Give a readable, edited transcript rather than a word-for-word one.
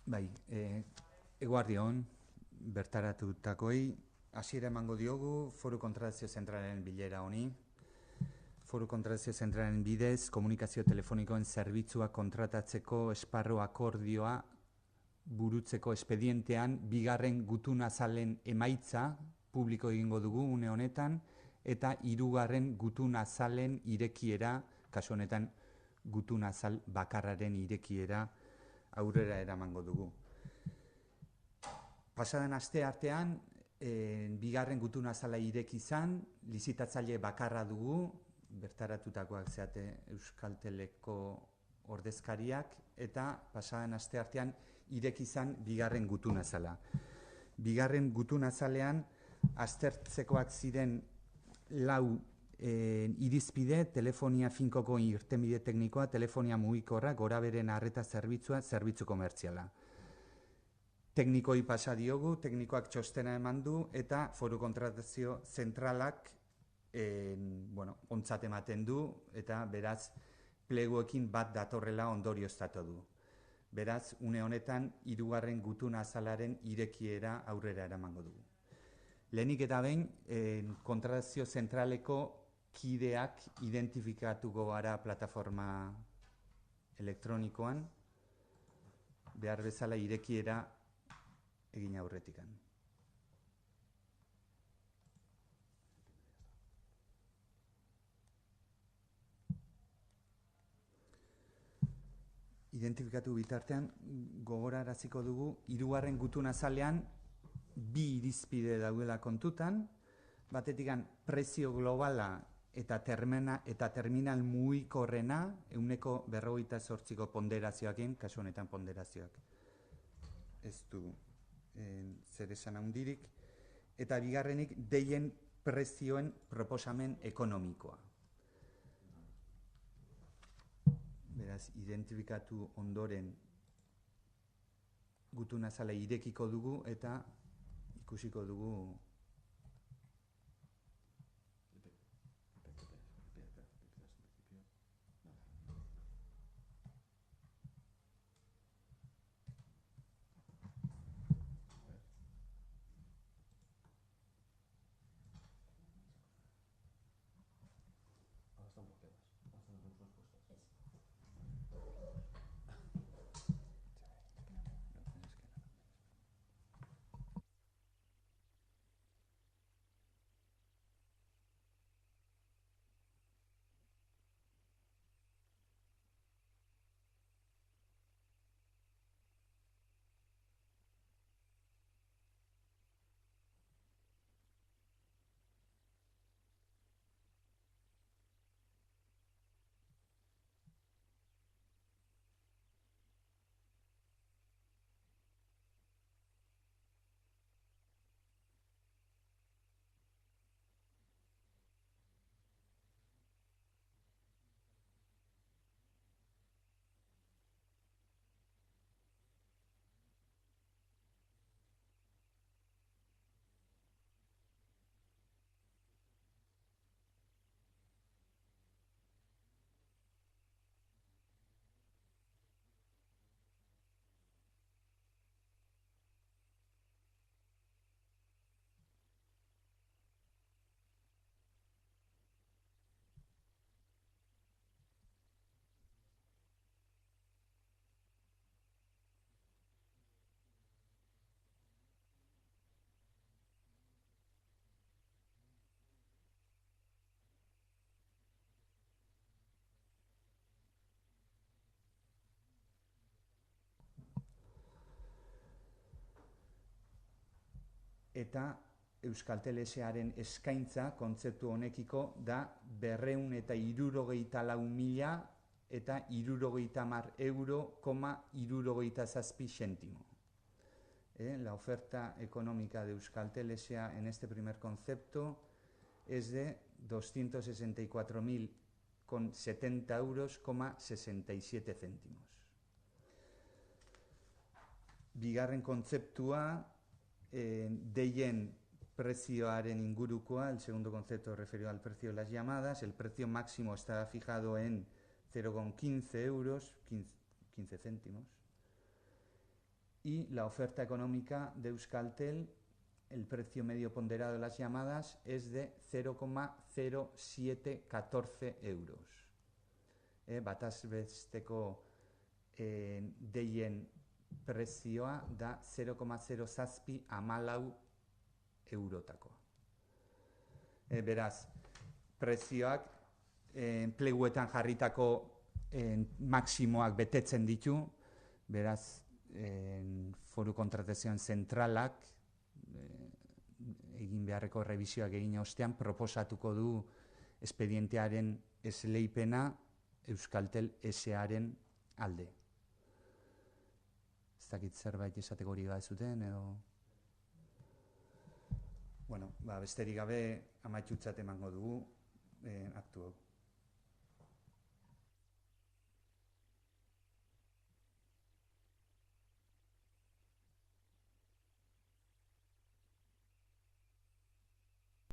Bai, eguardion, bertaratutakoei, hasiera emango diogu Foru Kontratazio Zentralaren bilera honi. Foru Kontratazio Zentralaren bidez, komunikazio telefonikoen zerbitzua kontratatzeko esparru akordioa burutzeko espedientean bigarren gutun azalen emaitza publiko egingo dugu une honetan, eta hirugarren gutun azalen irekiera, kasu honetan gutun azal bakarraren irekiera aurrera eramango dugu. Pasaden aste artean, bigarren gutun azala ireki izan, lizitatzaile bakarra dugu, bertaratutakoak zeate Euskalteleko ordezkariak, eta pasaden aste artean ireki izan bigarren gutun azala. Bigarren gutun azalean, aztertzekoak ziren lau irizpide, telefonia finkoko irtenbide teknikoa, telefonia mugikorra, goraberen arreta zerbitzua, zerbitzu komertziala. Teknikoi pasa diogu, teknikoak txostena eman du, eta Foru Kontratazio Zentralak ontzat ematen du, eta beraz, pleguekin bat datorrela ondorioztatu du. Beraz, une honetan, hirugarren gutun azalaren irekiera aurrera eramango dugu. Lehenik eta behin, Kontratazio Zentraleko kideak identifikatuko gara plataforma elektronikoan, behar bezala irekiera egin aurretikan. Identifikatu bitartean, gogoraraziko dugu, hirugarren gutun azalean bi irizpide daudela kontutan, batetikan prezio globala eta terminal mugikorrena, 148ko ponderazioakin, kasu honetan ponderazioak ez du zer esan handirik, eta bigarrenik deien prezioen proposamen ekonomikoa. Beraz, identifikatu ondoren gutun azala irekiko dugu eta ikusiko dugu eta Euskaltel S.A.ren eskaintza kontzeptu honekiko da 264.000 eta 70 €,67. La oferta económica de Euskaltel S.A. en este primer concepto es de 264.070 €,67. Bigarren kontzeptua, deien prezioaren ingurukoa, el segundo concepto referido al precio de las llamadas, el precio máximo está fijado en 0,15 €, 15 céntimos, y la oferta económica de Euskaltel, el precio medio ponderado de las llamadas es de 0,0714 euros. Bataz besteko deien prezioa da 0,0714 eurotako. Beraz, prezioak enpleguetan jarritako maksimoak betetzen ditu, beraz, foru kontratazioen zentralak egin beharreko revisioak egin ostean proposatuko du espedientearen esleipena Euskaltel S.A.ren alde. Ez dakit zerbait esateko hori zuten edo... Bueno, besterik gabe amaitutzat emango dugu aktu hau.